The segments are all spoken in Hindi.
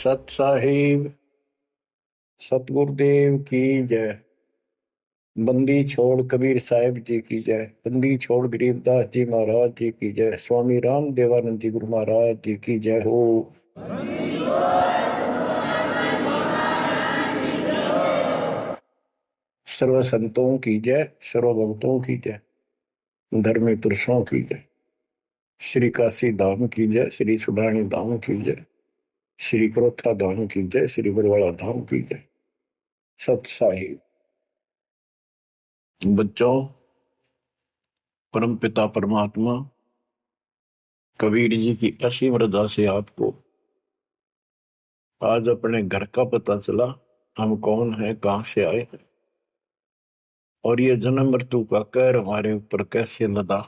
सत साहिब सतगुरुदेव की जय। बंदी छोड़ कबीर साहिब जी की जय। बंदी छोड़ गरीबदास जी महाराज जी की जय। स्वामी राम देवानंद जी गुरु महाराज जी की जय हो। सर्व संतों की जय, सर्व भक्तों की जय, धर्मी पुरुषों की जय। श्री काशी धाम की जय, श्री सुडानी धाम की जय, श्री क्रोथा धाम की जय, श्री बरवाड़ा धाम की जय। सत साहिब बच्चों, परम पिता परमात्मा कबीर जी की असीम रजा से आपको आज अपने घर का पता चला। हम कौन है, कहां से आए हैं और ये जन्म मृत्यु का कहर हमारे ऊपर कैसे लदा।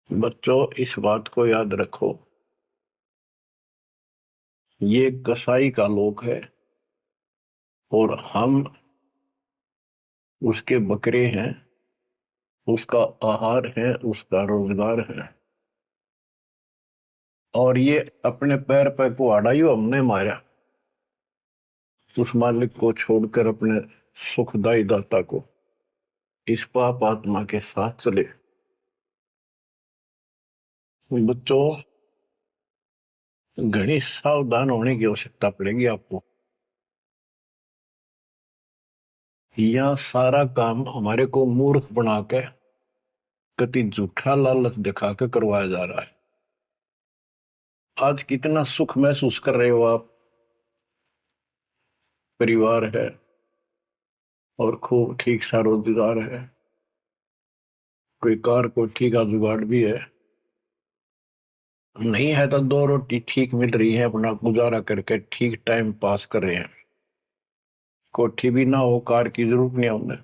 बच्चों, इस बात को याद रखो, ये कसाई का लोक है और हम उसके बकरे हैं, उसका आहार है, उसका रोजगार है। और ये अपने पैर पर कुहाड़ा ही हमने मारा, उस मालिक को छोड़कर अपने सुखदायी दाता को इस पाप आत्मा के साथ चले। बच्चों, घनी सावधान होने की आवश्यकता पड़ेगी आपको। यह सारा काम हमारे को मूर्ख बना के कति झूठा लालच दिखा के करवाया जा रहा है। आज कितना सुख महसूस कर रहे हो आप, परिवार है और खूब ठीक सा रोजगार है, कोई कार को ठीक का जुगाड़ भी है, नहीं है तो दो रोटी ठीक मिल रही है, अपना गुजारा करके ठीक टाइम पास कर रहे हैं। कोठी भी ना हो, कार की जरूरत नहीं है उन्हें,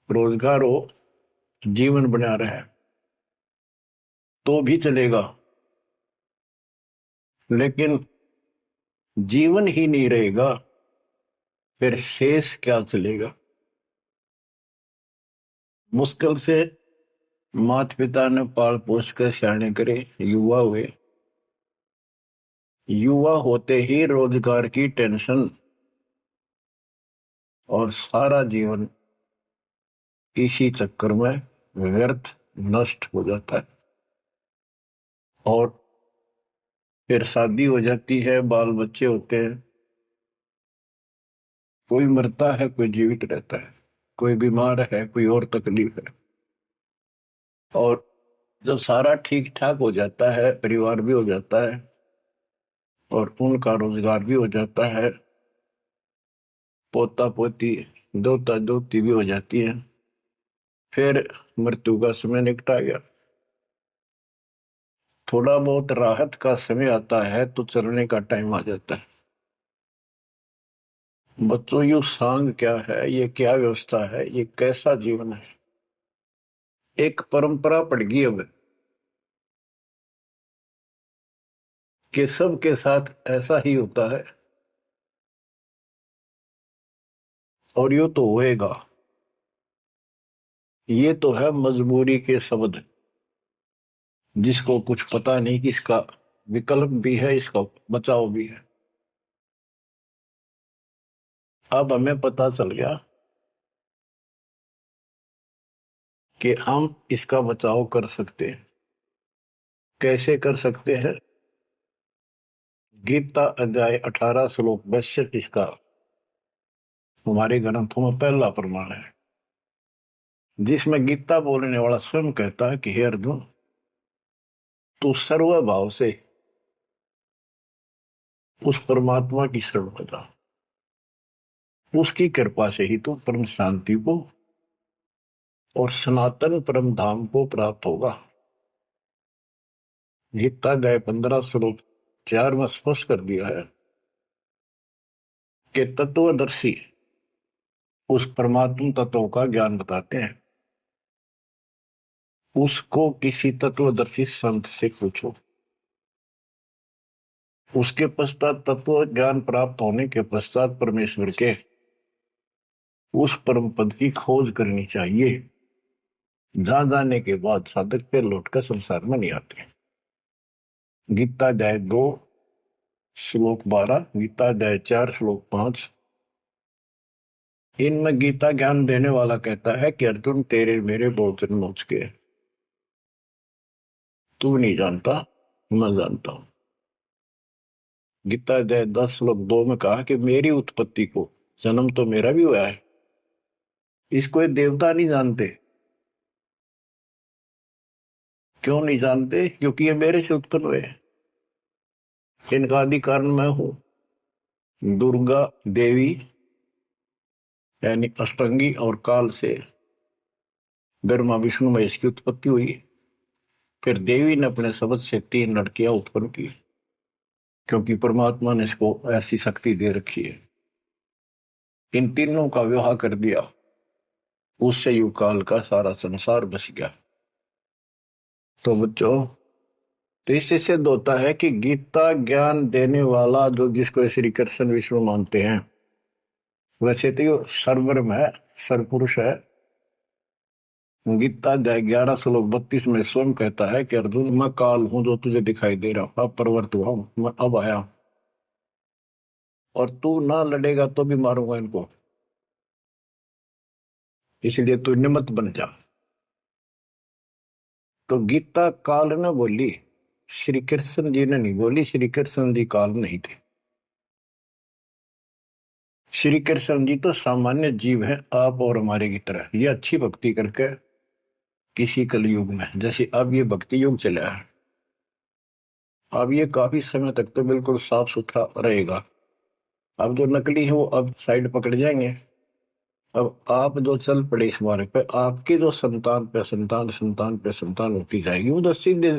रोजगार हो, जीवन बना रहे तो भी चलेगा। लेकिन जीवन ही नहीं रहेगा फिर शेष क्या चलेगा। मुश्किल से माता पिता ने पाल पोस कर सियाने करे, युवा हुए, युवा होते ही रोजगार की टेंशन और सारा जीवन इसी चक्कर में व्यर्थ नष्ट हो जाता है। और फिर शादी हो जाती है, बाल बच्चे होते हैं, कोई मरता है, कोई जीवित रहता है, कोई बीमार है, कोई और तकलीफ है। और जब सारा ठीक ठाक हो जाता है, परिवार भी हो जाता है और उनका रोजगार भी हो जाता है, पोता पोती दोता दोती भी हो जाती है, फिर मृत्यु का समय निकटा गया। थोड़ा बहुत राहत का समय आता है तो चलने का टाइम आ जाता है। बच्चों, यू सांग क्या है, ये क्या व्यवस्था है, ये कैसा जीवन है। एक परंपरा पड़ गई अब कि सबके साथ ऐसा ही होता है और यो तो होएगा। ये तो है मजबूरी के शब्द, जिसको कुछ पता नहीं कि इसका विकल्प भी है, इसका बचाव भी है। अब हमें पता चल गया कि हम इसका बचाव कर सकते हैं। कैसे कर सकते हैं? गीता अध्याय 18 श्लोक 62 इसका हमारे ग्रंथों में पहला प्रमाण है, जिसमें गीता बोलने वाला स्वयं कहता है कि हे अर्जुन, तू सर्व भाव से उस परमात्मा की शरण में जा, उसकी कृपा से ही तू परम शांति को और सनातन परम धाम को प्राप्त होगा। गीता अध्याय 15 श्लोक 4 में स्पष्ट कर दिया है कि तत्वदर्शी उस परमात्मा तत्व का ज्ञान बताते हैं। उसको किसी तत्वदर्शी संत से पूछो। उसके पश्चात तत्व ज्ञान प्राप्त होने के पश्चात परमेश्वर के उस परम पद की खोज करनी चाहिए। जहां जाने के बाद साधक पे लौटकर संसार में नहीं आते। गीता अध्याय 2 श्लोक 12, गीता अध्याय 4 श्लोक 5। इनमें गीता ज्ञान देने वाला कहता है कि अर्जुन तेरे मेरे बहुत जन्म हो चुके हैं, तू नहीं जानता, मैं जानता हूं। गीता अध्याय 10 श्लोक 2 में कहा कि मेरी उत्पत्ति को जन्म तो मेरा भी हुआ है, इसको ये देवता नहीं जानते। क्यों नहीं जानते? क्योंकि ये मेरे से उत्पन्न हुए हैं, इनका आदि कारण मैं हूं। दुर्गा देवी यानी अष्टांगी और काल से ब्रह्मा विष्णु महेश की उत्पत्ति हुई। फिर देवी ने अपने शब्द से 3 लड़कियां उत्पन्न की, क्योंकि परमात्मा ने इसको ऐसी शक्ति दे रखी है। इन तीनों का विवाह कर दिया, उससे युग काल का सारा संसार बस गया। तो बच्चों, तो इससे सिद्ध होता है कि गीता ज्ञान देने वाला जो जिसको श्री कृष्ण विष्णु मानते हैं, वैसे तो ये सर्वब्रह्म है, सर्वपुरुष है। गीता अध्याय 11 श्लोक 32 में स्वयं कहता है कि अर्जुन मैं काल हूं जो तुझे दिखाई दे रहा हूं, अब प्रवर्त हुआ हूं, मैं अब आया, और तू ना लड़ेगा तो भी मारूंगा इनको, इसलिए तू निमित्त बन जा। तो गीता काल ने बोली, श्री कृष्ण जी ने नहीं बोली। श्री कृष्ण जी काल नहीं थे। श्री कृष्ण जी तो सामान्य जीव हैं, आप और हमारे की तरह। ये अच्छी भक्ति करके किसी कलयुग में, जैसे अब ये भक्ति युग चला है, अब ये काफी समय तक तो बिल्कुल साफ सुथरा रहेगा। अब जो नकली है वो अब साइड पकड़ जाएंगे। अब आप जो चल पड़े इस मार्ग पे, आपकी जो संतान पे संतान संतान पे संतान होती जाएगी, वो तो सीधे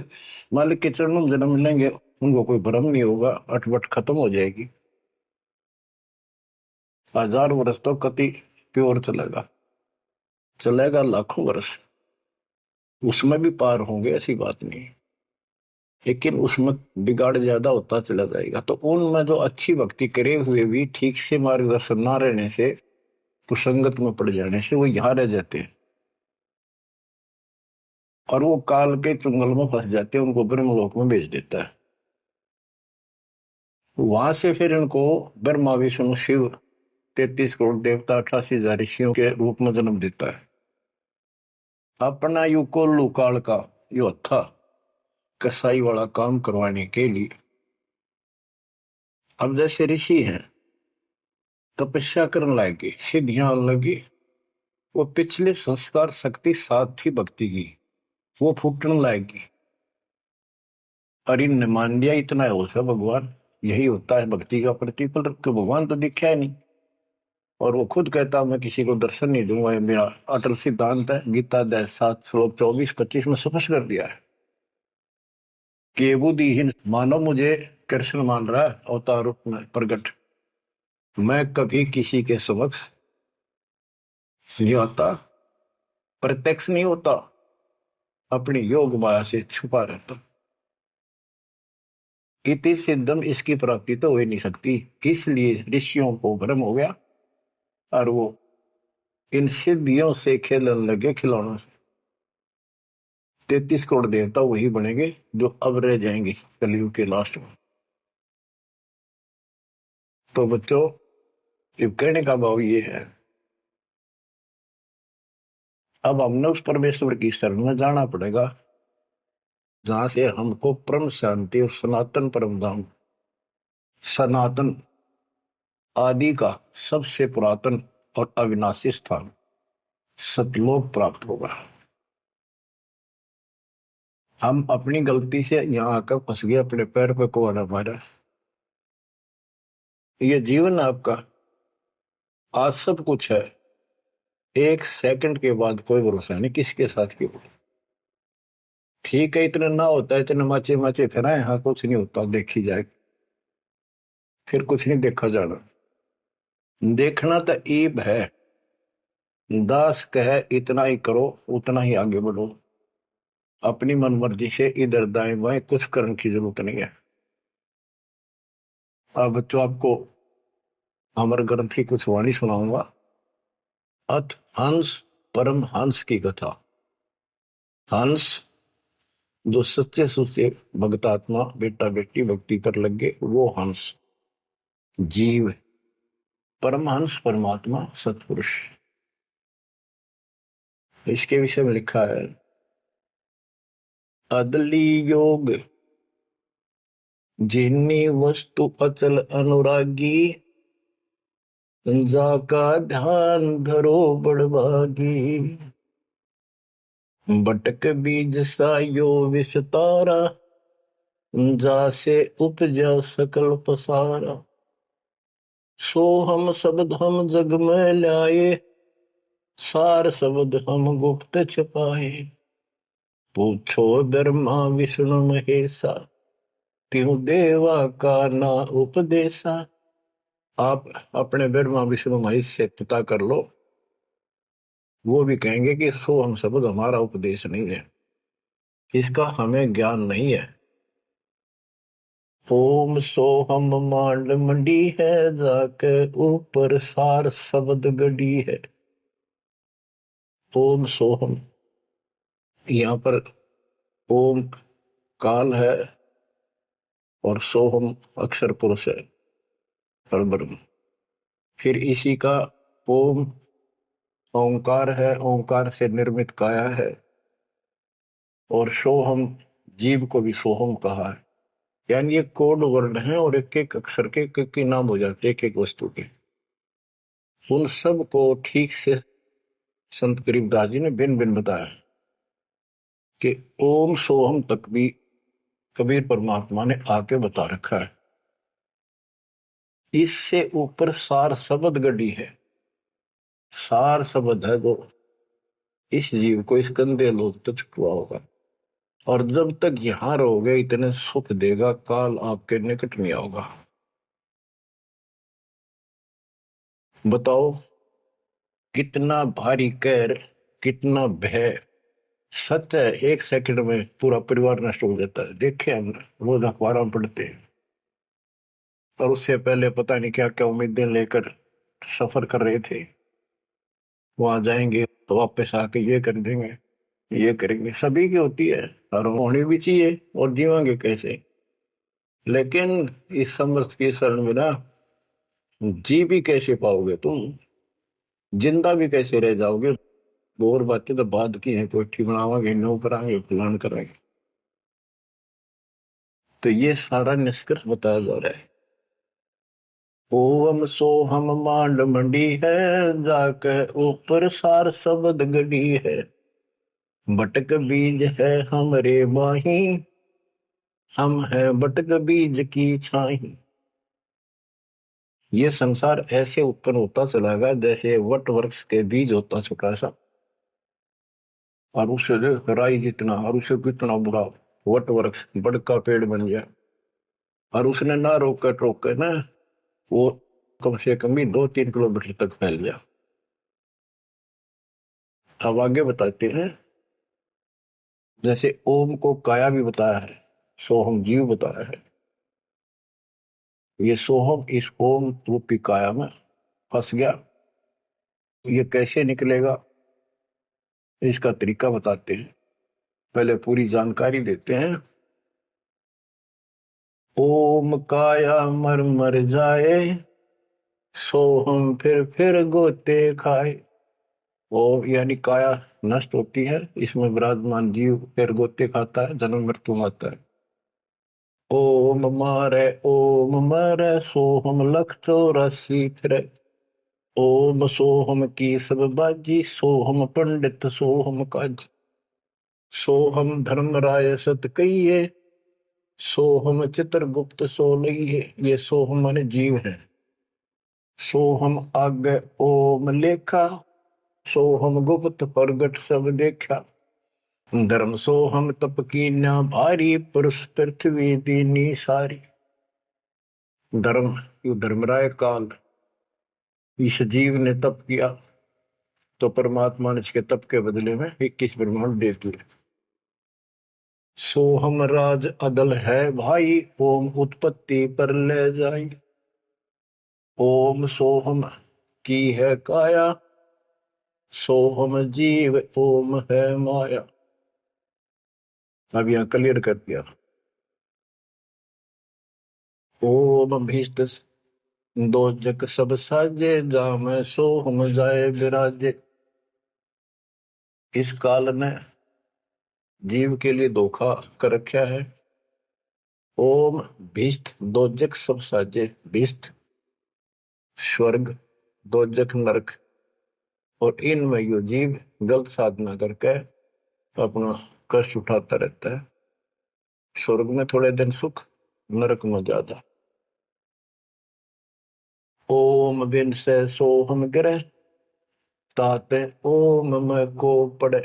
मालिक के चरणों में जन्म लेंगे, उनको कोई भ्रम नहीं होगा, अटपट खत्म हो जाएगी। 1000 वर्ष तो कति प्योर चलेगा, चलेगा लाखों वर्ष, उसमें भी पार होंगे, ऐसी बात नहीं। लेकिन उसमें बिगाड़ ज्यादा होता चला जाएगा। तो उनमें जो अच्छी भक्ति करे हुए भी ठीक से मार्गदर्शन ना रहने से, कुसंगत में पड़ जाने से वो यहाँ रह जाते हैं, और वो काल के चुंगल में फंस जाते हैं, उनको ब्रह्मलोक में भेज देता है। वहां से फिर इनको ब्रह्मा विष्णु शिव 33 करोड़ देवता 88,000 ऋषियों के रूप में जन्म देता है। अपना युग को लुकाल का यो था कसाई वाला काम करवाने के लिए। अब जैसे ऋषि हैं, तपस्या करने लगे, सिद्धियां लगी, वो पिछले संस्कार शक्ति साथ थी भक्ति की, वो फूटने लाएगी। और इनने मान लिया इतना है हो सब भगवान, यही होता है भक्ति का प्रतिफल। तो भगवान तो दिखा है नहीं, और वो खुद कहता मैं किसी को दर्शन नहीं दूंगा, ये मेरा अटल सिद्धांत है। गीता अध्याय 7 श्लोक 24-25 में स्पष्ट कर दिया है कि बुद्धिहीन मानव मुझे कृष्ण मान रहा है अवतार रूप में प्रकट, मैं कभी किसी के समक्ष नहीं आता, प्रत्यक्ष नहीं होता, अपनी योग माया से छुपा रहता। इति सिद्धम, इसकी प्राप्ति तो हो ही नहीं सकती। इसलिए ऋषियों को भ्रम हो गया, और वो इन सिद्धियों से खेलने लगे, खिलौनों से। 33 करोड़ देवता वही बनेंगे जो अब रह जाएंगे कलयुग के लास्ट में। तो बच्चों, ये कहने का भाव ये है, अब हमने उस परमेश्वर की शरण में जाना पड़ेगा जहां से हमको परम शांति और सनातन परम धाम, सनातन आदि का सबसे पुरातन और अविनाशी स्थान सतलोक प्राप्त होगा। हम अपनी गलती से यहाँ आकर फंस गए, अपने पैर पे कुआना मारा। ये जीवन आपका, आज सब कुछ है, एक सेकंड के बाद कोई भरोसा नहीं किसके साथ क्यों। ठीक है, इतना ना होता है, इतने माचे माचे फिराए, हाँ कुछ नहीं होता, देखी जाए, फिर कुछ नहीं देखा जाना। देखना तो ईब है, दास कहे इतना ही करो, उतना ही आगे बढ़ो, अपनी मनमर्जी से इधर दाएं बाएं कुछ करने की जरूरत नहीं है। अब बच्चों, आपको अमर ग्रंथ की कुछ वाणी सुनाऊंगा। अथ हंस परम हंस की कथा। हंस जो सच्चे सुच्चे भक्तात्मा बेटा बेटी भक्ति पर लगे वो हंस जीव परमहंस परमात्मा सत्पुरुष। इसके विषय में लिखा है अदली योग जिन्नी वस्तु अचल अनुरागी जाका ध्यान धरो बड़भागी। बटक बीज सायो विस्तारा जासे उपजा सकल पसारा। सो हम शब्द हम जग में लाए सार शब्द हम गुप्त छपाए। पूछो ब्रह्मा विष्णु महेशा त्यों देवा का ना उपदेशा। आप अपने ब्रह्मा विष्णु महेश से पता कर लो, वो भी कहेंगे कि सो हम शब्द हमारा उपदेश नहीं है, इसका हमें ज्ञान नहीं है। ओम सोहम मांड मंडी है जाके ऊपर सार शब्द गड़ी है। ओम सोहम, यहाँ पर ओम काल है और सोहम अक्षर पुरुष है परब्रह्म। फिर इसी का ओम ओंकार है, ओंकार से निर्मित काया है। और सोहम जीव को भी सोहम कहा है, यानी ये कोड वर्ण है और एक एक अक्षर के एक नाम हो जाते एक एक वस्तु के। उन सब को ठीक से संत गरीबदास जी ने भिन्न भिन्न बताया कि ओम सोहम तक भी कबीर परमात्मा ने आके बता रखा है। इससे ऊपर सार शब्द गढ़ी है। सार शब्द है जो इस जीव को इस गंदे लोग तक छुपा होगा, और जब तक यहां रहोगे इतने सुख देगा, काल आपके निकट नहीं आओगा। बताओ कितना भारी कहर, कितना भय। सत्य है, एक सेकंड में पूरा परिवार नष्ट हो जाता है। देखे हम रोज अखबारों में पढ़ते हैं, और उससे पहले पता नहीं क्या क्या उम्मीदें लेकर सफर कर रहे थे। वहां जाएंगे तो वापस आके ये कर देंगे, ये करेंगे। सभी की होती है और होनी भी चाहिए, और जीवांगे कैसे। लेकिन इस समर्थ की शरण में ना जी भी कैसे पाओगे तुम, जिंदा भी कैसे रह जाओगे। और बातें तो बाद की हैं, कोठी बनावांगे, नौ करांगे, फलान करांगे। तो ये सारा निष्कर्ष बताया जा रहा है। ओम सोहम मांड मंडी है जाके ऊपर सार शब्द गढ़ी है। बटक बीज है हमरे माही हम है बटक बीज की छाही। ये संसार ऐसे उत्पन्न होता चला गया जैसे वट वृक्ष के बीज होता छोटा सा, और उससे राई जितना, और उससे कितना बड़ा वट वृक्ष बड़का पेड़ बन गया। और उसने ना रोक कर टोक कर ना वो कम से कम भी 2-3 किलोमीटर तक फैल गया। अब आगे बताते हैं, जैसे ओम को काया भी बताया है, सोहम जीव बताया है। ये सोहम इस ओम रूपी काया में फंस गया। ये कैसे निकलेगा, इसका तरीका बताते हैं। पहले पूरी जानकारी देते हैं। ओम काया मर मर जाए सोहम फिर गोते खाए। ओम यानी काया नष्ट होती है, इसमें विराजमान जीव फिर गोते खाता है, जन्म मृत्यु आता है। ओम मारे सोहम लख 84 फिरे। ओम सोहम की सब बाजी सोहम पंडित सोहम काज। सोहम धर्म राय सत कहिए सोहम चित्रगुप्त सो लइए। ये सोहम माने जीव है। सोहम आगे ओम लेखा सोहम गुप्त प्रगट सब देखा। धर्म सोहम तप की ना भारी पुरुष पृथ्वी दीनी सारी। धर्म यू धर्मराय काल इस जीव ने तप किया, तो परमात्मा ने इसके तप के बदले में 21 ब्रह्मांड दे दिए। सोहम राज अदल है भाई ओम उत्पत्ति पर ले जाई। ओम सोहम की है काया सोहम जीव ओम है माया। अब यहाँ क्लियर कर दिया। ओम भीष्ट दो जग सब साजे, जाम सो हम जाए विराजे। इस काल ने जीव के लिए धोखा कर रखा है। ओम भीष्ट दो जग सब साजे, भीष्ट स्वर्ग, दो जग नरक, और इनमें यो जीव गलत साधना करके अपना कष्ट उठाता रहता है। स्वर्ग में थोड़े दिन सुख, नरक में ज्यादा। ओम बिन से सोहम गिरे, ताते ओम में को पड़े।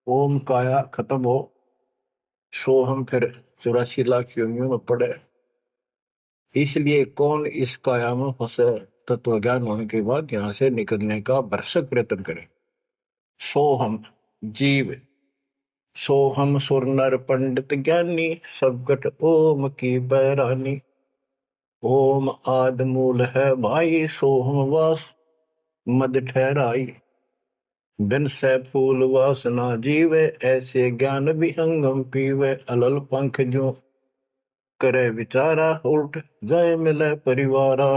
ओम काया खत्म हो, सोहम फिर 84 लाख योनियों में पड़े। इसलिए कौन इस काया में फंसे, तत्व ज्ञान होने के बाद यहां से निकलने का भरसक प्रयत्न करे। सोहम जीव, सोहम सुर नर पंडित ज्ञानी, सबगट ओम की बैरानी। ओम आद मूल है भाई, सोहम वास मद ठहराई। बिन से फूल वासना जीवे, ऐसे ज्ञान भी अंगम पीवे। अलल पंख जो करे विचारा, उल्ट जाए मिले परिवारा।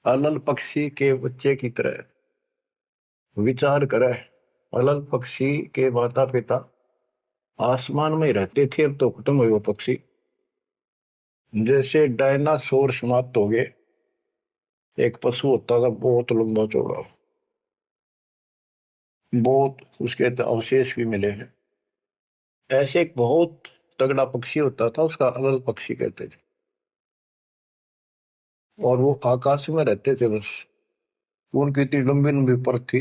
अलल पक्षी के बच्चे की तरह विचार करे। अलल पक्षी के माता पिता आसमान में रहते थे, अब तो खत्म हुए वो पक्षी। जैसे डायनासोर समाप्त हो गए। एक पशु होता था बहुत लंबा चौड़ा, बहुत उसके तो अवशेष भी मिले हैं। ऐसे एक बहुत तगड़ा पक्षी होता था, उसका अलल पक्षी कहते थे। और वो आकाश में रहते थे बस। उनकी इतनी लंबी लंबी पर थी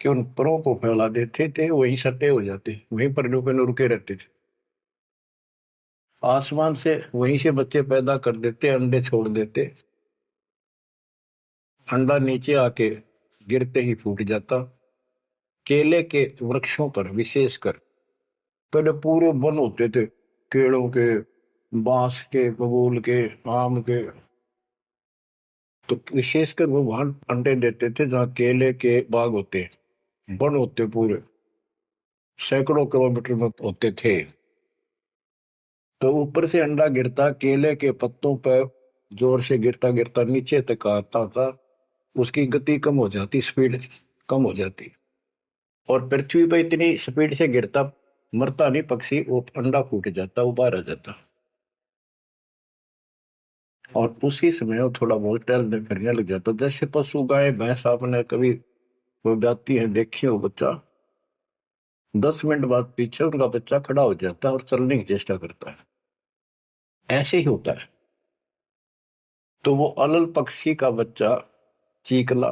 कि उन परों को फैला देते थे, वहीं सटे हो जाते, वहीं पर रुके रहते थे। आसमान से वहीं से बच्चे पैदा कर देते, अंडे छोड़ देते। अंडा नीचे आके गिरते ही फूट जाता। केले के वृक्षों पर विशेषकर पहले पूरे वन होते थे, केलों के, बांस के, बबूल के, आम के। तो विशेषकर वो वहां अंडे देते थे जहाँ केले के बाग होते, वन होते पूरे, सैकड़ों किलोमीटर में होते थे। तो ऊपर से अंडा गिरता, केले के पत्तों पर जोर से गिरता गिरता नीचे तक आता था। उसकी गति कम हो जाती, स्पीड कम हो जाती, और पृथ्वी पर इतनी स्पीड से गिरता, मरता नहीं पक्षी, वो अंडा फूट जाता, वो बाहर आ जाता। और उसी समय वो थोड़ा बहुत टहलने फिरने लग जाता। जैसे पशु गाय भैंस आपने कभी वो जाती है देखी हो, बच्चा 10 मिनट बाद पीछे उनका बच्चा खड़ा हो जाता है और चलने की चेष्टा करता है। ऐसे ही होता है। तो वो अलल पक्षी का बच्चा चीकला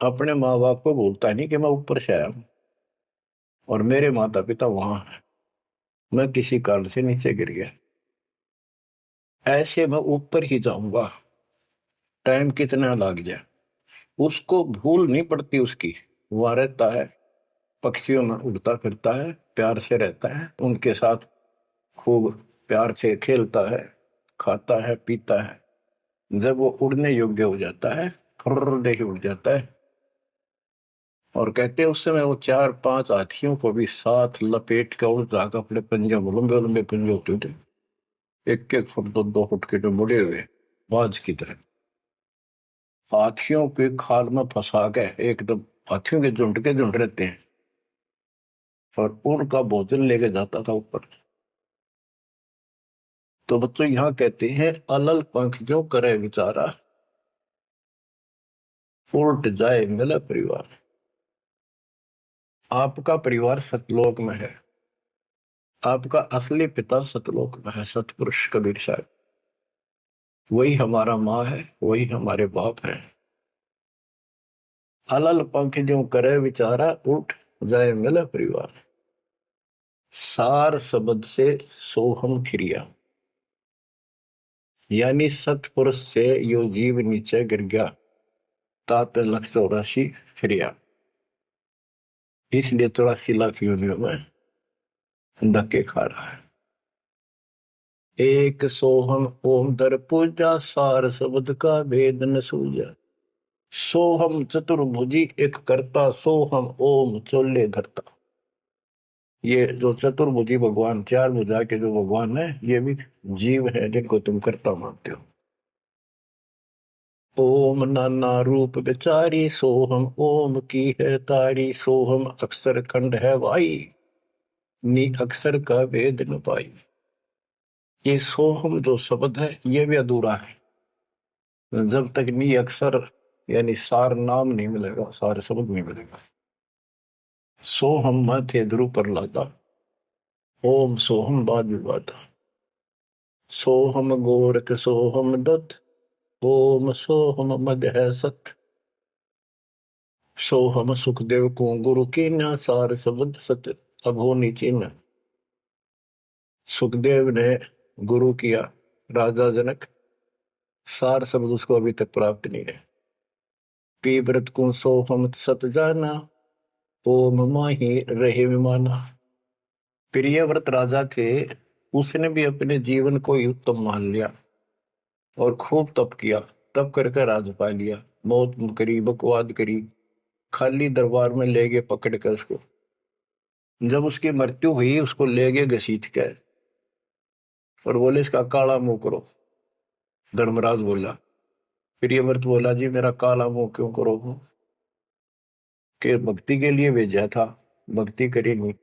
अपने माँ बाप को बोलता नहीं कि मैं ऊपर से आया हूं और मेरे माता पिता वहां है, मैं किसी कारण से नीचे गिर गया, ऐसे मैं ऊपर ही जाऊंगा, टाइम कितना लग जाए। उसको भूल नहीं पड़ती उसकी। वहां रहता है, पक्षियों में उड़ता फिरता है, प्यार से रहता है उनके साथ, खूब प्यार से खेलता है, खाता है, पीता है। जब वो उड़ने योग्य हो जाता है, फर्र दे के उड़ जाता है। और कहते हैं उस समय वो 4-5 हाथियों को भी साथ लपेट कर उड़ जाकर अपने पंजे में, लंबे लंबे पंजे होते थे, 1-1 फुट 2-2 फुट के, जो मुड़े हुए बाज की तरह, हाथियों के खाल में फंसा के एकदम। हाथियों के झुंड रहते हैं, और उनका भोजन लेके जाता था ऊपर। तो बच्चों यहाँ कहते हैं अलल पंख जो करे विचारा, उल्ट जाए मिला परिवार। आपका परिवार सतलोक में है, आपका असली पिता सतलोक में है, सतपुरुष कबीर साहब। वही हमारा माँ है, वही हमारे बाप है। अलल पंख जो करे विचारा, उठ जाए मिला परिवार। सार शब्द से सोहम खिरिया, यानी सतपुरुष से यो जीव नीचे गिर गया, तात 184 फिरिया। इसलिए 84 लाख योनियों में धक्के खा रहा है। एक सोहम ओम दर पूजा, सार शब्द का भेद न सूझा। सोहम चतुर्भुजी एक करता, सोहम ओम चोले धरता। ये जो चतुर्भुजी भगवान, चार भुजा के जो भगवान है, ये भी जीव है जिनको तुम कर्ता मानते हो। ओम नाना रूप विचारी सोहम, ओम की है तारी सोहम, अक्षर खंड है वाई, नी अक्षर का वेद न पाई। ये सोहम जो शब्द है ये भी अधूरा है। जब तक नी अक्षर यानी सार नाम नहीं मिलेगा, सार शब्द नहीं मिलेगा। सोहम थे ध्रुव पर लादा, ओम सोहम बाद विवादा, सोहम गोरख सोहम दत्त, ओम सोहम मद है सत, सोहम सुखदेव को गुरु की न, सार शब्द सत अब हो नीचे न। सुखदेव ने गुरु किया राजा जनक, सार शब्द उसको अभी तक प्राप्त नहीं है। पी व्रत को सोहम सत जाना, ओम माही रहे विमाना। प्रियव्रत राजा थे, उसने भी अपने जीवन को ही उत्तम मान लिया और खूब तप किया। तप करके राज पा लिया, मौत करी, बकवाद करी, खाली दरबार में ले गए पकड़ कर उसको। जब उसकी मृत्यु हुई उसको ले गए घसीट कर और बोले इसका काला मुंह करो। धर्मराज बोला, प्रियव्रत बोला जी मेरा काला मुंह क्यों करो? कि भक्ति के लिए भेजा था, भक्ति करी नहीं,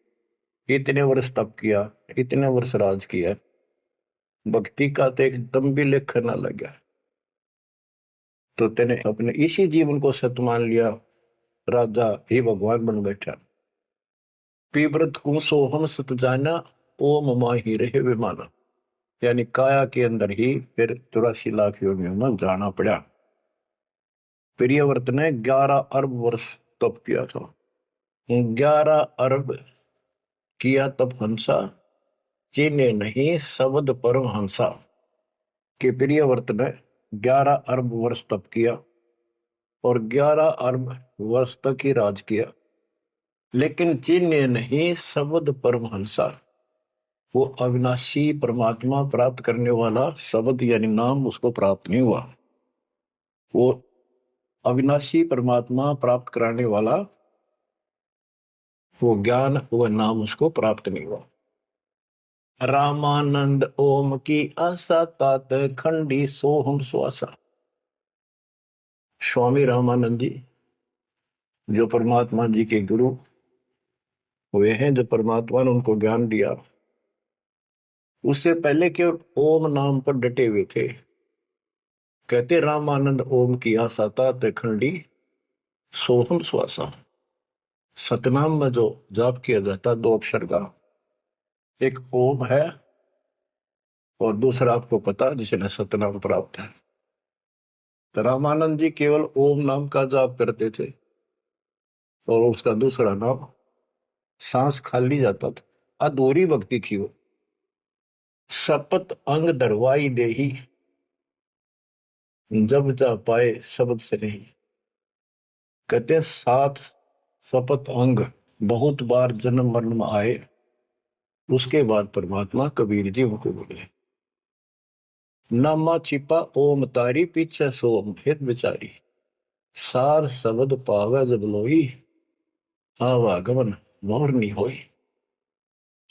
इतने वर्ष तप किया, इतने वर्ष राज किया, भक्ति का तो एक दम भी लेख ना लगा, तो तेने अपने इसी जीवन को सत मान लिया, राजा ही भगवान बन बैठा। पीव्रत को सोहम सत जाना, ओम माही रहे विमाना। यानी काया के अंदर ही फिर 84 लाख योनियों में जाना पड़ा। प्रियव्रत ने 11 अरब वर्ष तप किया था। 11 अरब किया तप हंसा, चीने नहीं शब्द परम हंसा। के प्रियव्रत ने 11 अरब वर्ष तप किया और 11 अरब वर्ष तक ही राज किया, लेकिन चीने नहीं शब्द परम हंसा। वो अविनाशी परमात्मा प्राप्त करने वाला शब्द यानी नाम उसको प्राप्त नहीं हुआ। वो अविनाशी परमात्मा प्राप्त कराने वाला वो ज्ञान, वो नाम उसको प्राप्त नहीं हुआ। रामानंद ओम की आशा, तात खंडी सोहम श्वासा। स्वामी रामानंद जी जो परमात्मा जी के गुरु हुए हैं, जो परमात्मा ने उनको ज्ञान दिया, उससे पहले के ओम नाम पर डटे हुए थे। कहते रामानंद ओम की आशा, तात खंडी सोहम श्वासा। सतनाम में जो जाप किया जाता 2 अक्षर का, एक ओम है और दूसरा आपको पता जिसने सतनाम प्राप्त है। तो रामानंद जी केवल ओम नाम का जाप करते थे और उसका दूसरा नाम, सांस खाली जाता था, अधूरी भक्ति थी वो। सपत अंग दरवाई देही, जब जा पाए शब्द से नहीं। कहते 7 सपत अंग बहुत बार जन्म मरण में आए, उसके बाद परमात्मा कबीर जी उनको बोले। नामा छिपा ओम तारी, पीछे सोम फिर बिचारी। सार शब्द पावे जब लोई, आवागमन मोर नहीं होई।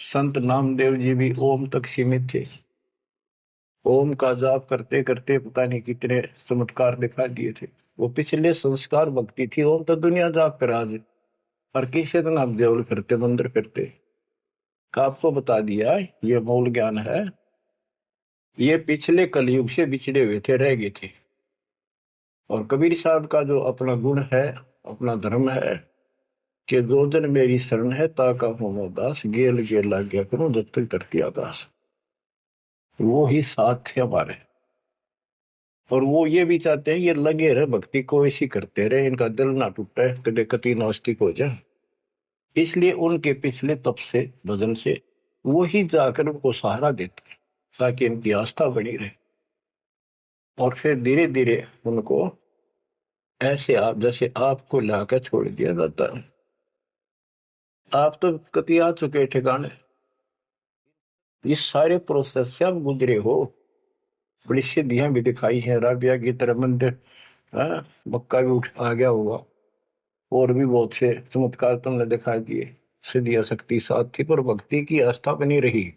संत नामदेव जी भी ओम तक सीमित थे। ओम का जाप करते करते पता नहीं कितने चमत्कार दिखा दिए थे। वो पिछले संस्कार भक्ति थी। ओम तो दुनिया जाप कर आज, और किसी दिन आप देवल फिरते, मंदिर फिरते, आपको बता दिया ये मूल ज्ञान है। ये पिछले कलयुग से बिछड़े हुए थे, रह गए थे। और कबीर साहब का जो अपना गुण है, अपना धर्म है कि दो दिन मेरी शरण है, ताका हो दास, गेल गेल लाग गया करूं जब तक धरती आकाश। वो ही साथ थे हमारे, और वो ये भी चाहते हैं ये लगे रहे भक्ति को, ऐसी करते रहे, इनका दिल ना टूटे, कदे कति नास्तिक हो जाए। इसलिए उनके पिछले तप से, भजन से वो ही जाकर उनको सहारा देते हैं ताकि इनकी आस्था बनी रहे। और फिर धीरे धीरे उनको ऐसे आप जैसे आपको लाकर छोड़ दिया जाता है। आप तो कति आ चुके ठिकाने, ये सारे प्रोसेस से आप गुजरे हो। बड़ी सिद्धियां भी दिखाई हैं, राबिया की तरह मंदिर, मक्का भी उठ आ गया होगा, और भी बहुत से चमत्कार तुमने दिखा दिए। सिद्धि शक्ति साथ थी पर भक्ति की आस्था बनी रही,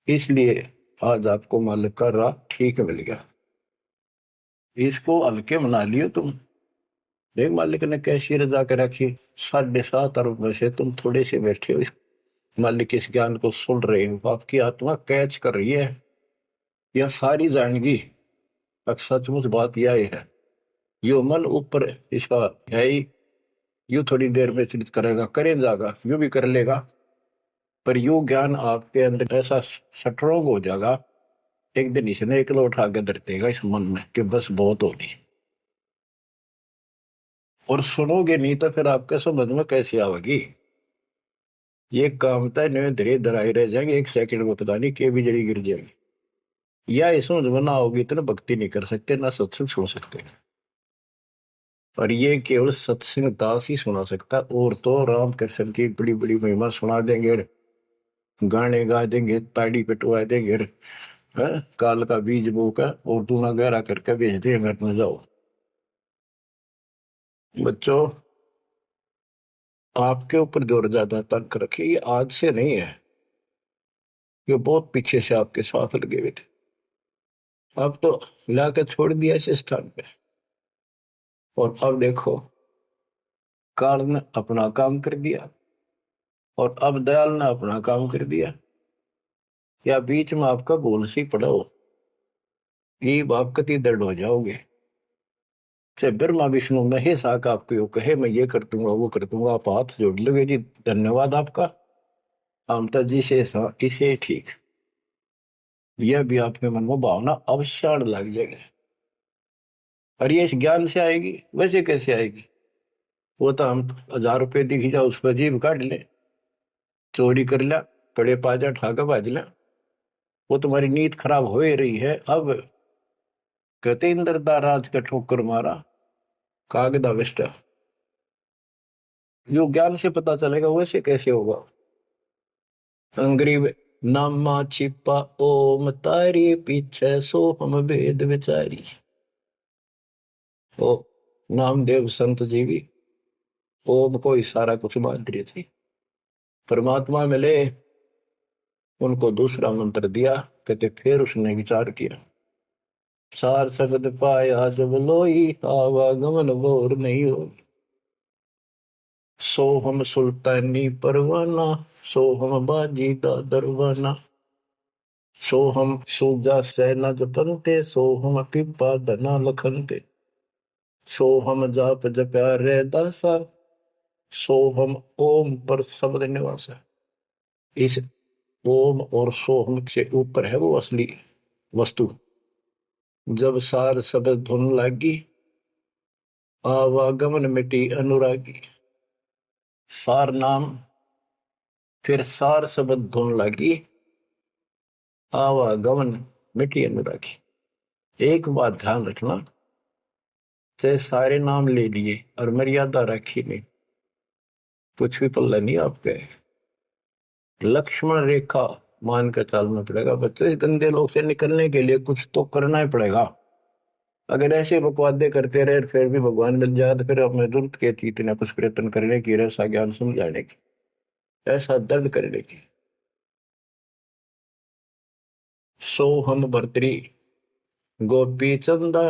इसलिए आज आपको मालिक का राह ठीक मिल गया। इसको हल्के मना लियो तुम। देख मालिक ने कैसी रजा कर रखी, 7.5 अरब में से तुम थोड़े से बैठे हो, मालिक इस ज्ञान को सुन रहे हो, आपकी आत्मा कैच कर रही है, यह सारी जानेगी। अब सचमुच बात यह है, यो मन ऊपर इसका है ही, यू थोड़ी देर में चिंतित करेगा, करे जाएगा, यू भी कर लेगा, पर यू ज्ञान आपके अंदर ऐसा स्ट्रोंग हो जाएगा, एक दिन इसने एकला उठा के धर देगा इस मन में कि बस बहुत होगी। और सुनोगे नहीं तो फिर आपके समझ में कैसे आवेगी। ये काम था नहीं, धीरे धराई रह जाएंगे, 1 सेकंड में पता नहीं के बिजली गिर जाएगी। या इस समझ में ना होगी इतना भक्ति नहीं कर सकते, ना सत्संग सुन सकते। और ये केवल सत्संग दास ही सुना सकता, और तो राम कृष्ण की बड़ी बड़ी महिमा सुना देंगे, गाने गा देंगे, ताड़ी पिटवा देंगे, काल का बीज बोकर और दूना गहरा करके भेज देंगे घर में, जाओ। बच्चों, आपके ऊपर जोर ज्यादा तंक रखे, ये आज से नहीं है, ये बहुत पीछे से आपके साथ लगे हुए थे, अब तो लाकर छोड़ दिया इस स्थान पे। और अब देखो, काल ने अपना काम कर दिया और अब दयाल ने अपना काम कर दिया, या बीच में आपका बोल सी पड़ा हो, ये आप कति दर्द हो जाओगे। चाहे ब्रह्मा विष्णु महेश आकर आपको यो कहे मैं ये कर दूंगा वो कर दूंगा, आप हाथ जोड़ लोगे जी धन्यवाद आपका, आमता जी से इसे ठीक, यह भी आपके मन में भावना अवश्य लग जाएगी। और ये इस ज्ञान से आएगी, वैसे कैसे आएगी? वो तो हम 1000 रुपये दिख जाओ उस पर जीभ काट ले, चोरी कर लिया, पड़े पाजा ठाका बाज लिया, वो तुम्हारी नीयत खराब हो ही रही है। अब कहते इंद्रदा राज का ठोकर मारा कागदा विष्टा, जो ज्ञान से पता चलेगा वैसे कैसे होगा। अंग्रेज नामा छिपा ओम तारी पीछे सो हम भेद विचारी। ओ नामदेव संत जी भी ओम को ही सारा कुछ मान रहे थे, परमात्मा मिले उनको दूसरा मंत्र दिया, कहते फिर उसने विचार किया, सार शब्द पाया जब लोई आवागमन बोर नहीं हो, सो हम सुल्तानी परवाना, सो हम बाजी दा दरवाना, सो हम सूजा सेना जपनते, सो हम पिपा धना लखनते, सो हम जाप जप्या रे दासा, सो हम ओम पर शब्द निवासा। इस ओम और सोहम से ऊपर है वो असली वस्तु। जब सार शब्द धुन लागी, आवागमन मिटी अनुरागी। सार नाम, फिर सार शब्द धुन लागी, आवागमन मिटी अनुरागी। एक बात ध्यान रखना, चाहे सारे नाम ले लिए और मर्यादा रखी नहीं, कुछ भी पल्ला नहीं आपके। लक्ष्मण रेखा मान कर चलना पड़ेगा बच्चों, इस गंदे लोग से निकलने के लिए कुछ तो करना ही पड़ेगा। अगर ऐसे बकवादे करते रहे फिर भी भगवान मिल जाए तो फिर अब मैं जरूरत के थी इतना कुछ प्रयत्न करने की, ऐसा ज्ञान समझाने की, ऐसा दर्द करने की। सो हम भर्तरी गोपी चंदा,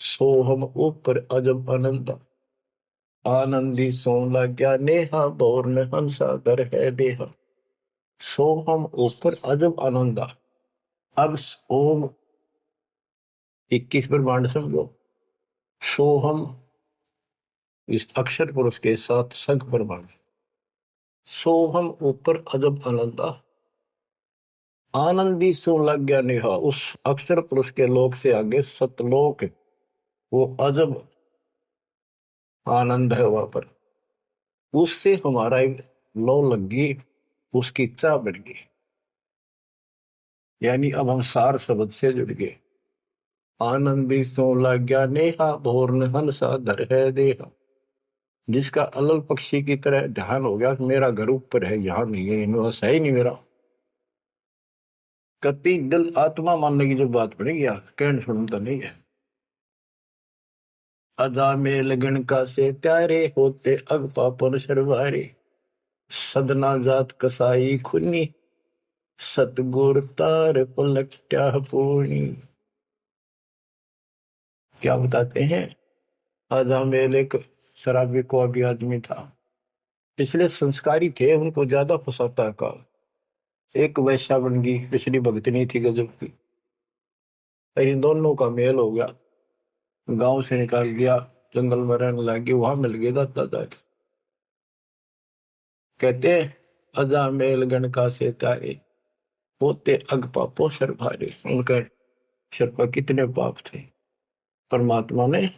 सो हम ऊपर अजब आनंदा, आनंदी सोला क्या नेहा बोर में हंसा दर है देहा। सो हम ऊपर अजब आनंदा। अब ओम 21 ब्रह्मांड समझो, सो हम इस अक्षर पुरुष के साथ संग ब्रह्मांड, सो हम ऊपर अजब आनंदा, आनंदी सो लग गया नेहा। उस अक्षर पुरुष के लोक से आगे सतलोक, वो अजब आनंद है वहां पर, उससे हमारा लो लग गई, उसकी चाह बढ़ गई, यानी अब हम सार शब्द से जुड़ गए। आनंदी सो लग गया नेहा भोर हंसा धर है देहा। जिसका अलल पक्षी की तरह ध्यान हो गया कि मेरा घर ऊपर है, यहां नहीं है, इनमें है ही नहीं मेरा, कति दिल आत्मा मानने की जो बात पड़ेगी कहने सुनता नहीं है। अदा में लगन का से त्यारे होते अग पापन शर्वारे। सदना जात कसाई खुनी सतगुर तार पलट्या पूर्णी। क्या बताते हैं? आधा मेल एक शराबी को अभी आदमी था, पिछले संस्कारी थे, उनको ज्यादा फसाता का। एक वैश्या बन गई, पिछली भगतनी थी गजब की। इन दोनों का मेल हो गया, गांव से निकाल दिया, जंगल में रहने लगी, वहां मिल गए दादा। कहते अजा मेल गण का से तारे होते अग पापो सर भारे। उनके सर पर कितने पाप थे, परमात्मा ने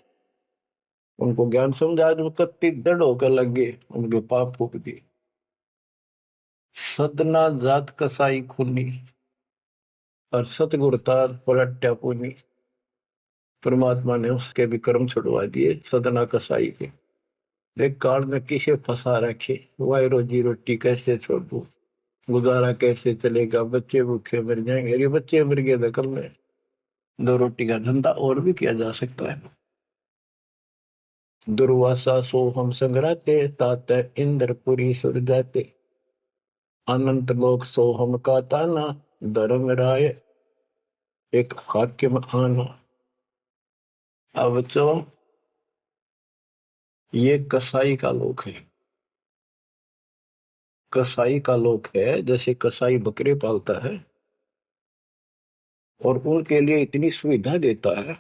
उनको ज्ञान समझा, जो कत्ती दृढ़ होकर लग गए, उनके पाप फूक दिए। सदना जात कसाई खूनी और सतगुरतार पलट्या पुनी। परमात्मा ने उसके भी कर्म छुड़वा दिए, सदना कसाई के। देख काल में किसे फंसा रखे, वाई रोजी रोटी कैसे छोड़ू, गुजारा कैसे चलेगा, बच्चे भूखे मर जाएंगे। अरे बच्चे मर गए तो कल में दो रोटी का धंधा और भी किया जा सकता है। दुर्वासा सो हम संग्राते तात इंद्रपुरी सुर जाते। अनंत लोक सो हम का ताना धर्म राय एक हाकिम आना। अब बच्चों, ये कसाई का लोक है। कसाई का लोक है, जैसे कसाई बकरे पालता है और उनके लिए इतनी सुविधा देता है,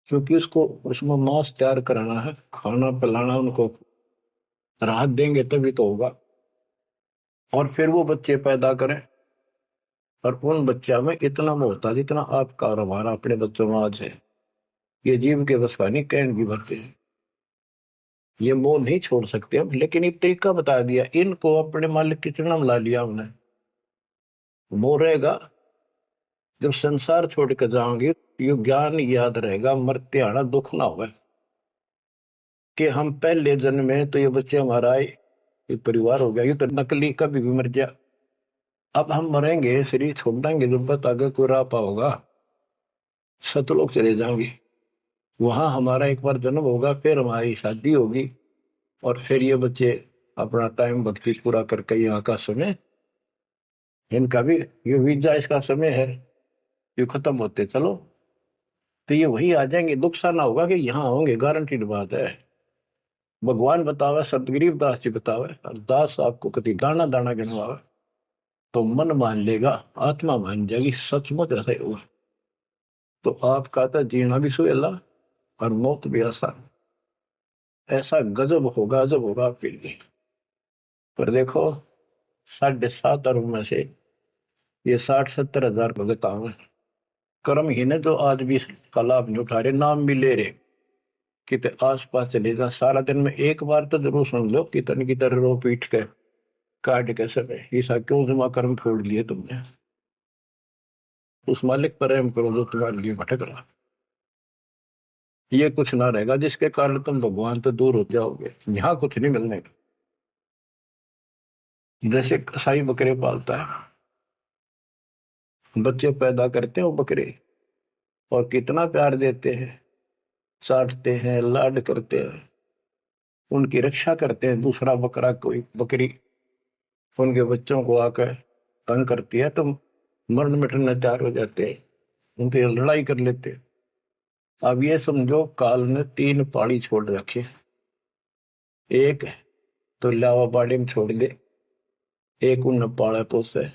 क्योंकि उसको उसमें मांस तैयार कराना है, खाना पिलाना, उनको राहत देंगे तभी तो होगा। और फिर वो बच्चे पैदा करें, और उन बच्चा में इतना मोहता जितना आपका और हमारा अपने बच्चों में आज है, ये जीव के बस का नहीं, कहने की भरते हैं। ये मोह नहीं छोड़ सकते हम, लेकिन एक तरीका बता दिया, इनको अपने मालिक की चरणों में ला लिया हमने। मोह रहेगा, जब संसार छोड़ कर जाओगे ये ज्ञान याद रहेगा, मरते आना दुख ना होगा कि हम पहले जन्म में तो ये बच्चे हमारा आए, ये परिवार हो गया, ये तो नकली, कभी भी मर गया। अब हम मरेंगे, शरीर छोड़ देंगे, जब बत आगे कोई राह पाओगा, सतलोक चले जाएंगे। वहां हमारा एक बार जन्म होगा, फिर हमारी शादी होगी, और फिर ये बच्चे अपना टाइम भक्ति पूरा करके यहाँ का समय, इनका भी ये वीजा इसका समय है, ये खत्म होते चलो तो ये वही आ जाएंगे। दुख सा ना होगा कि यहाँ होंगे, गारंटीड बात है। भगवान बतावे, संत गरीब दास जी बतावे, और दास आपको कभी दाना दाना गिनवावे तो मन मान लेगा, आत्मा मान जाएगी, सचमुच ऐसा ही होगा। तो आपका तो जीना भी सुहेला और मौत भी आसान। ऐसा गजब होगा, जब होगा आपके लिए। पर देखो, 7.5 अरब में से ये 60-70 हजार भगत आवे, कर्म ही ने जो आज भी का लाभ नहीं उठा रहे, नाम भी ले रहे, कितने आस पास चले जा, सारा दिन में एक बार तो जरूर सुन लो कितन की तरह रो पीट के काट के समय, ईसा क्यों जमा कर्म छोड़ लिए तुमने। उस मालिक पर रहम करो जो तुम्हारे लिए भटक रहा। ये कुछ ना रहेगा जिसके कारण तुम भगवान से दूर हो जाओगे, यहाँ कुछ नहीं मिलने का। जैसे कसाई बकरे पालता है, बच्चे पैदा करते हैं वो बकरे, और कितना प्यार देते हैं, चाटते हैं, लाड करते हैं, उनकी रक्षा करते हैं। दूसरा बकरा कोई बकरी उनके बच्चों को आकर तंग करती है तो मरण मिटने तैयार हो जाते हैं, उनसे लड़ाई कर लेते हैं। अब ये समझो, काल ने 3 पाड़ी छोड़ रखे, एक तो लावा बाड़ी में छोड़ दे, एक उन पाड़ा पोसे,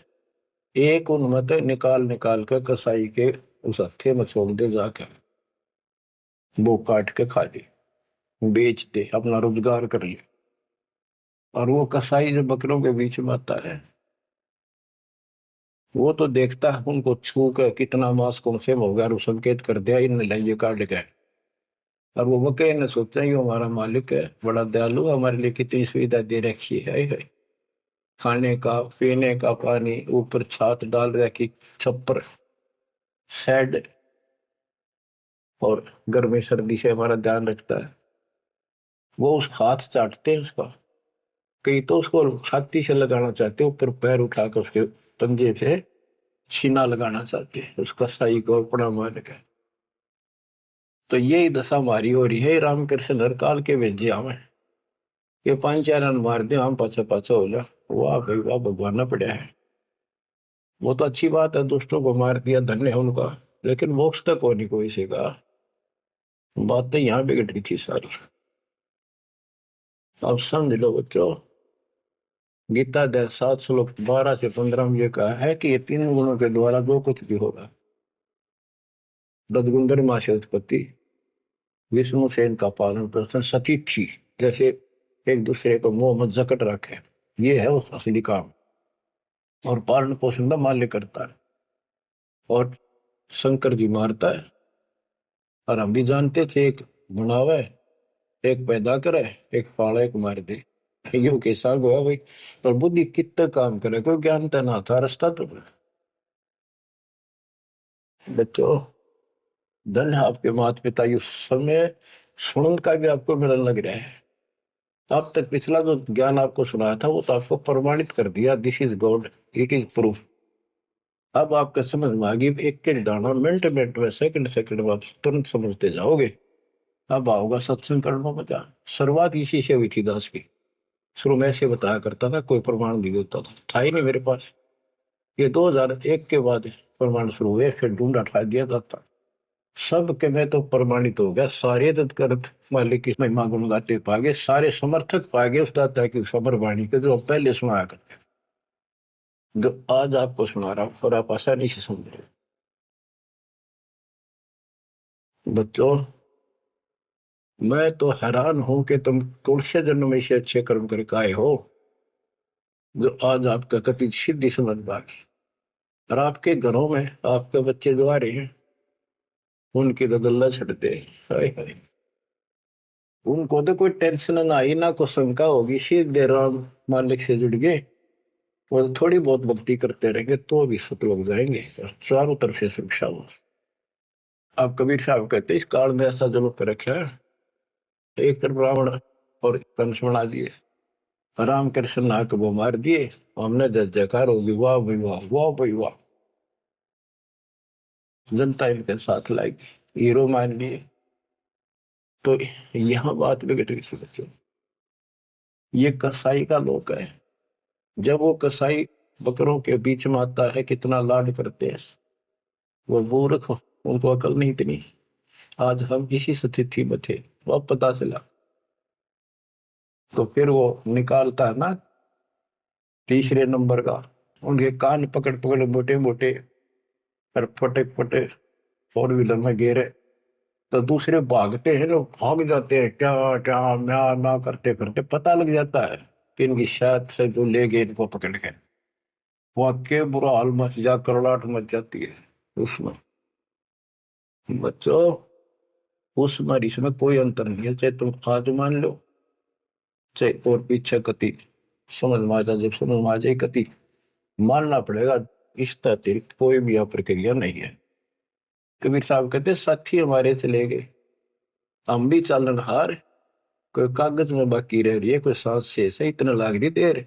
एक उनमें तो निकाल निकाल कर कसाई के उस हत्थे में छोड़ दे, जाकर वो काट के खा ले, बेच दे, अपना रोजगार कर ले। और वो कसाई जो बकरों के बीच में आता है, वो तो देखता है उनको छू कर कितना मांस कौन से हो गया, और संकेत कर दिया इन लाइए काट के। और वो बकरे ने सोचा ये हमारा मालिक है, बड़ा दयालु, हमारे लिए कितनी सुविधा दे रखी है, खाने का पीने का पानी, ऊपर छात डाल रखी, छप्पर, शेड, और गर्मी सर्दी से हमारा ध्यान रखता है। वो उस हाथ चाटते हैं उसका, कई तो उसको छाती से लगाना चाहते, ऊपर पैर उठाकर उसके पंजे से छीना लगाना चाहते हैं, उसका साई को अपना मान के। तो यही दशा हमारी हो रही है। रामकृष्ण हर काल के भेजे हमें, ये 5-4 रन मार दे, हम पाछा पाछा हो जा, वाह भाई वाह, भगवान ना पड़ा है। वो तो अच्छी बात है, दुष्टों को मार दिया, धन्य है उनका, लेकिन मोक्ष तक हो नहीं कोई से का। बातें यहाँ बिगड़ रही थी सारी। अब समझ लो बच्चों, गीता अध्याय 7 श्लोक 12 से 15 में ये कहा है कि ये 3 गुणों के द्वारा जो कुछ भी होगा, रजगुंदर माँ से उत्पत्ति, विष्णु से इनका पालन पोषण, सती थी, जैसे एक दूसरे को मुंह मत जकट रखे, ये है उस असली काम। और पालन पोषण का माल्य करता है, और शंकर जी मारता है। और हम भी जानते थे, एक बनावे, एक पैदा करे, एक पाले, एक मार दे, यो कैसा हुआ भाई। पर बुद्धि कितना काम करे, कोई ज्ञान तो ना था, रास्ता तो। बच्चों, धन है आपके माता पिता, इस समय सुनन का भी आपको मिलन लग रहा है। अब तक पिछला जो ज्ञान आपको सुनाया था, वो तो आपको प्रमाणित कर दिया, this is God, it is proof. अब आपका समझ में आ गई, एक एक दाना मिनट मिनट में, सेकंड सेकंड में आप तुरंत समझते जाओगे। अब आओगा सत्संग करने में क्या। शुरुआत इसी से हुई थी दास की। शुरू में ऐसे बताया करता था, कोई प्रमाण नहीं देता था ही नहीं मेरे पास। ये 2001 के बाद प्रमाण शुरू हुए, फिर ढूंढा ठा दिया जाता सब के। मैं तो प्रमाणित हो गया, सारे तत्कर्त मालिक की महिमा गुण गाते पागे, सारे समर्थक पागे उस दाता की सबर वाणी के, जो पहले सुनाया करते थे, जो आज आपको सुना रहा हूं, और आप आसानी से समझ रहे हो। बच्चों, मैं तो हैरान हूं कि तुम तुलसी जन्म में से अच्छे कर्म करके आए हो, जो आज आपका कति सिद्धि समझ पागे। और आपके घरों में आपके बच्चे जो आ रहे हैं, उनकी तो गल्ला छटते हाय हाय। उनको तो कोई टेंशन ना आई, ना कोई शंका होगी, सीधे राम मालिक से जुड़ गए, वो थोड़ी बहुत भक्ति करते रहेंगे तो भी सतलोक जाएंगे, और चारों तरफ से सुरक्षा हो। अब कबीर साहब कहते इस काल में ऐसा जरूर कर रखा है, एक तरफ रावण और कंस बना दिए, राम कृष्ण नाक वो मार दिए, हमने जय जयकार होगी, वाह भाई वाह, वाह भाई वाह, जनता इनके साथ लाएगी, हीरो मान लिए। तो यहाँ बात बिगड़ रही थी बच्चों। ये कसाई का लोक है, जब वो कसाई बकरों के बीच में आता है, कितना लाड करते हैं वो मूर्ख, उनको अकल नहीं इतनी। आज हम इसी स्थिति में थे, वो अब पता चला। तो फिर वो निकालता है ना तीसरे नंबर का, उनके कान पकड़ पकड़ मोटे मोटे, और फटे फटे 4 व्हीलर में गेरे, तो दूसरे भागते हैं, लोग भाग जाते हैं, क्या क्या म्या म्या करते करते, पता लग जाता है कि इनकी शायद से जो ले गए इनको पकड़ के। वाक्य बुरा हाल मच जा, करड़ाहट मच जाती है उसमें। बच्चों, उसमें और इसमें कोई अंतर नहीं है, चाहे तुम आज मान लो, चाहे और पीछे कति समझ में आ जाए, जब समझ में आ जाए कति मानना पड़ेगा। इस अतिरिक्त कोई भी यहाँ प्रक्रिया नहीं है। कबीर साहब कहते साथी हमारे चले गए, हम भी चालन हार, कोई कागज में बाकी रह रही है, कोई सांस से इतना लाग रही देर,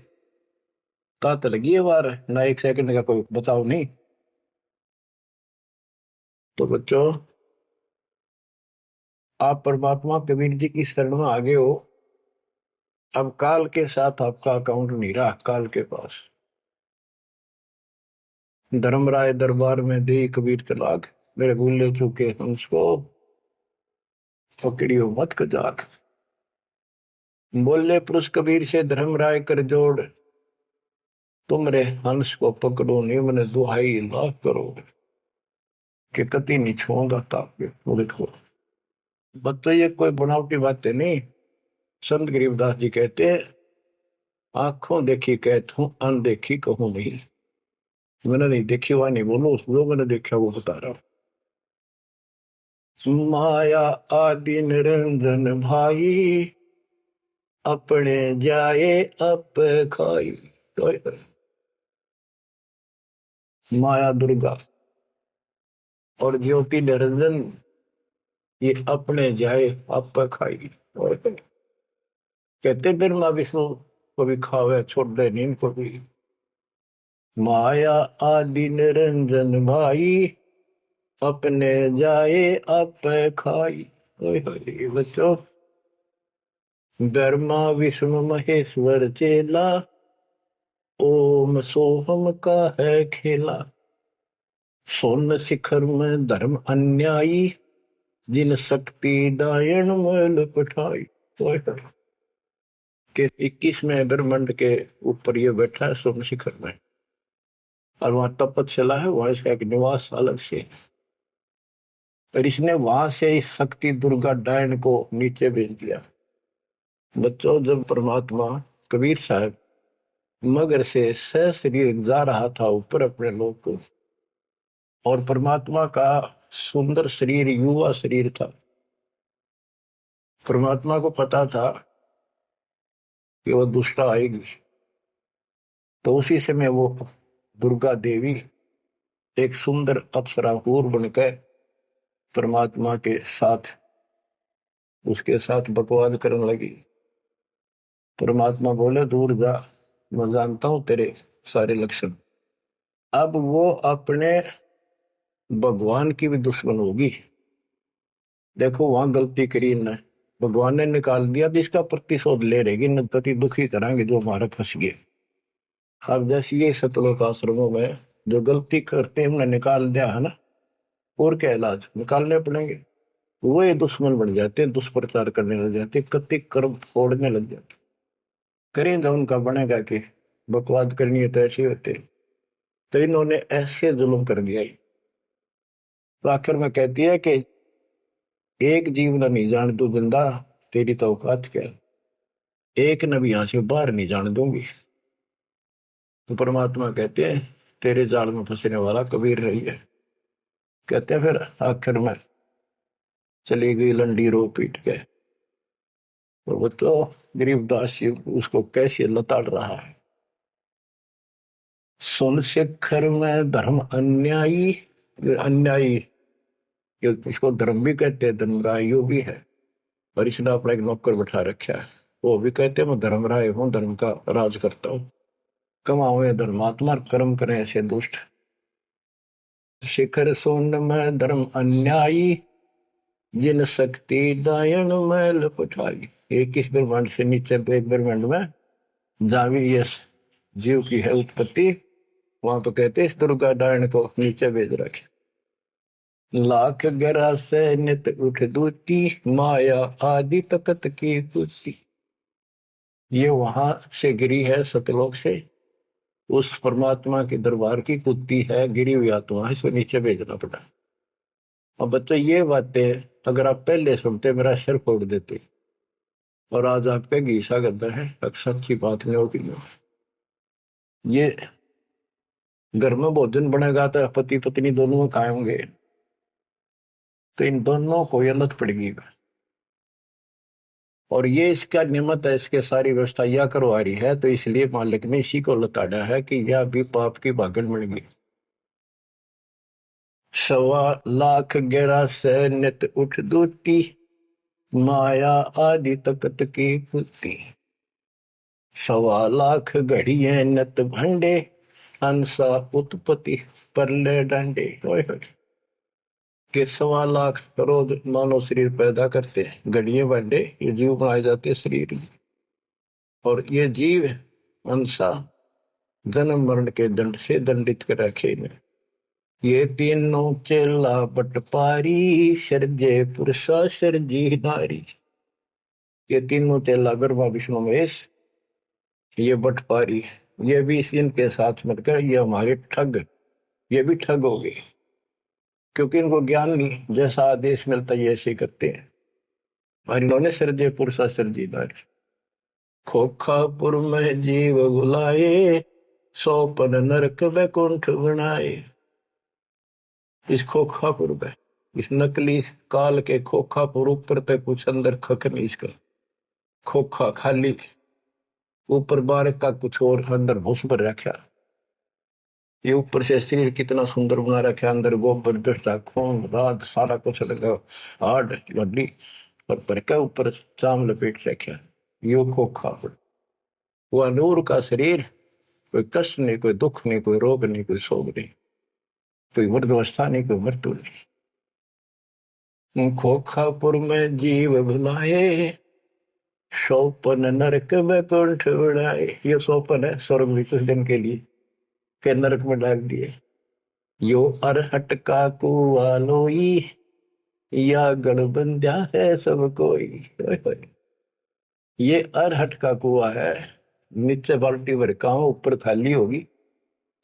तात लगी है वार, ना एक सेकंड का कोई बचाव नहीं। तो बच्चों, आप परमात्मा कबीर जी की शरण में आगे हो। अब काल के साथ आपका अकाउंट नहीं रहा, काल के पास। धर्मराय दरबार में दे कबीर तलाक, मेरे भूले चुके हंस को पकड़ियो मत कजाक। बोले पुरुष कबीर से धर्मराय कर जोड़, तुमरे हंस को पकड़ो निम्न दुहाई लाख करोड़, के कति नहीं छोड़गा ताप वो देखो। बच्चों, ये कोई बनावटी बातें नहीं। संत गरीबदास जी कहते हैं, आंखों देखी कहत हूं, अनदेखी कहूं नहीं। मैंने नहीं देखी हुआ नहीं बोलो, जो मैंने देखा वो बता रहा हूं। माया आदि निरंजन भाई, अपने जाए अप खाई। माया दुर्गा और ज्योति निरंजन, ये अपने जाए अप खाई। कहते ब्रह्मा विष्णु को भी खावे, छोड़ दे नींद को भी। माया आदि निरंजन भाई, अपने जाए अप खाई। ओए होए बच्चों, ब्रह्मा विष्णु महेश्वर चेला, ओम सोहम का है खेला। सोन शिखर में धर्म अन्यायी, जिन शक्ति डायन मैल पठाई। ओए होए, के 21वें ब्रह्मांड के ऊपर ये बैठा है सोम शिखर में, और वहां तपस्या है, वहां इसका एक निवास अलग से। और इसने वहां से इस शक्ति दुर्गा डायन को नीचे भेज दिया। बच्चों, जब परमात्मा कबीर साहब मगर से सशरीर जा रहा था ऊपर अपने लोक को, और परमात्मा का सुंदर शरीर युवा शरीर था, परमात्मा को पता था कि वो दुष्टा आएगी, तो उसी समय वो दुर्गा देवी एक सुंदर अप्सरा हूर बनकर परमात्मा के साथ, उसके साथ बकवाद करने लगी। परमात्मा बोले दूर जा, मैं जानता हूं तेरे सारे लक्षण। अब वो अपने भगवान की भी दुश्मन होगी। देखो वहां गलती करी न, भगवान ने निकाल दिया तो इसका प्रतिशोध ले रहेगी, न तो दुखी कराएंगे जो हमारे फंस गए। अब जैसे ये सतलोक आश्रमों में जो गलती करते हैं हमने निकाल दिया है ना, और क्या इलाज निकालने पड़ेंगे। वो ये दुश्मन बन जाते हैं, दुष्प्रचार करने लग जाते, कति कर्म फोड़ने लग जाते। करें तो उनका बनेगा कि बकवाद करनी है तो ऐसे होते, तो इन्होंने ऐसे जुल्म कर दिया। तो आखिर में कहती है कि एक जीव न नहीं जान तू जिंदा, तेरी तो औकात क्या, एक न भी यहां से बाहर नहीं जाने दूंगी। तो परमात्मा कहते हैं तेरे जाल में फंसने वाला कबीर रही है। कहते हैं फिर आखिर में चली गई लंडी रो पीट के, और वो तो गरीबदास जी उसको कैसे लताड़ रहा है। सुन शिखर में धर्म अन्यायी, अन्यायी इसको धर्म भी कहते हैं, धर्मरायो भी है, और इसने अपना एक नौकर बैठा रखा है, वो भी कहते हैं मैं धर्मराय हूं, धर्म का राज करता हूं। कमाओ या धर्मात्मा, कर्म करें ऐसे दुष्ट। शिखर सोन में धर्म अन्यायी, जिन शक्ति दायन मैल पठाई। 21 ब्रह्मांड से नीचे एक ब्रह्मांड में जहां भी ये जीव की है उत्पत्ति, वहां पर कहते इस दुर्गा डायन को नीचे भेज रखे। लाख गरा से नित उठ दूती, माया आदि तकत की कुती। ये वहां से गिरी है सतलोक से, उस परमात्मा के दरबार की कुत्ती है, गिरी हुई आत्मा, इसको नीचे भेजना पड़ा। अब बच्चों ये बातें अगर आप पहले सुनते मेरा सिर फोड़ देते, और आज आपके घीसा गद्दा है, अक्सर की बात नहीं होगी। ये घर में भोजन बनेगा तो पति पत्नी दोनों खाएंगे, तो इन दोनों को ये लत पड़ेगी, और ये इसका निमित्त है, इसके सारी व्यवस्था यह करवा रही है, तो इसलिए मालिक ने इसी को लताड़ा है कि यह भी पाप की भागन बन गई। 1.25 लाख गहरा से नित उठ दूती, माया आदि तकत की पुती। 1.25 लाख घड़िए नत भंडे, अंसा उत्पत्ति परले डंडे। के 1.25 लाख रोज मानव शरीर पैदा करते हैं, घड़िए भंडे ये जीव बनाए जाते हैं शरीर, और ये जीव अंसा जन्म मरण के दंड से दंडित कर रखे ने। ये तीनों चेला बटपारी, सर्जे पुरुषा सर्जी नारी। ये तीनों चेला ब्रह्मा विष्णु महेश, ये बटपारी, ये भी इनके साथ मिलकर ये हमारे ठग, ये भी ठग हो गए, क्योंकि इनको ज्ञान नहीं, जैसा आदेश मिलता है ऐसे करते हैं। और इन्होंने सर्जे पुरुषा सर्जी नारी। खोखापुर में जीव बुलाए, सोपन नरक वैकुंठ बनाए। इस खोखापुर में, इस नकली काल के खोखापुर ऊपर पे कुछ अंदर खक नहीं, इसका खोखा खाली, ऊपर बारक का कुछ और अंदर भूस भर रखा। ये ऊपर से शरीर कितना सुंदर बना रखा, अंदर गोबर दस्ता खून रात सारा कुछ लगा, हार्ड हड्डी, और पर क्या ऊपर चाम लपेट रखा। यो खोखापुर, वो नूर का शरीर, कोई कष्ट नहीं, कोई दुख नहीं, कोई रोग नहीं, कोई शोक नहीं, कोई वृद्धावस्था नहीं, कोई मृत्यु नहीं। खोखापुर में जीव भुलाए, सोपन नरक में कुंठ उड़ाए। ये सोपन है स्वर्ग भी कुछ दिन के लिए, फिर नरक में डाल दिए। यो अरहट का कुआ लोई, या गणबंध्या है सब कोई। ओए होए। ये अरहट का कुआ है, नीचे बाल्टी भर का ऊपर खाली होगी।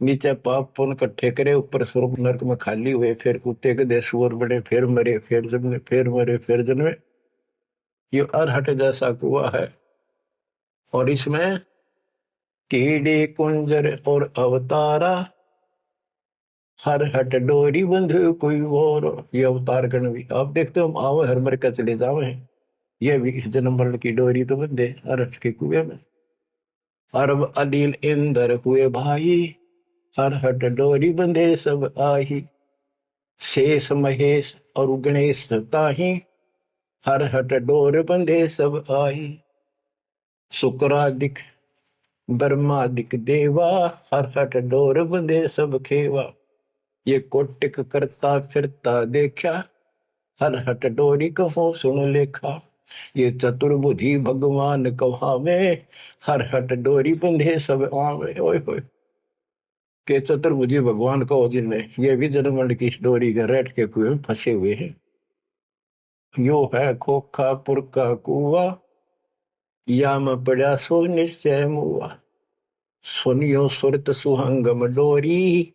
नीचे पाप पुण्य इकट्ठे करे, ऊपर स्वर्ग नरक में खाली हुए, फिर कुत्ते के देश सुअर बड़े, फिर मरे, फिर जन्मे, फिर मरे, फिर जन्मे। ये अरहट जैसा कुआ है। और इसमें कीड़े कुंजर और अवतारा, हर हट डोरी बंधु कोई और। ये अवतार गण भी आप देखते हो, हम आओ हर मर का चले जावे। ये भी इस जन्म मरण की डोरी तो बंधे हर हट के कुएं में। अरब अनिल इंद्र हुए भाई, हर हट डोरी बंधे सब आही। शेष महेश और गणेश ताही, हर हट डोर बंधे सब आही। शुक्रादिक ब्रह्मादिक देवा, हर हट डोर बंधे सब खेवा। ये कोटिक करता फिरता देखा, हर हट डोरी कहो सुन लेखा। ये चतुर्बुद्धि भगवान कहावे, हर हट डोरी बंधे सब आवे। ओए होए। के चतुर्भुजी भगवान कहो जिनमें, ये भी जन्मंड की डोरी के रेट के कुएं में फंसे हुए हैं। यो है खोखापुर का कुआ, या में पड़ा सो निश्चय मुआ। सुनियो सुरत सुहंगम डोरी,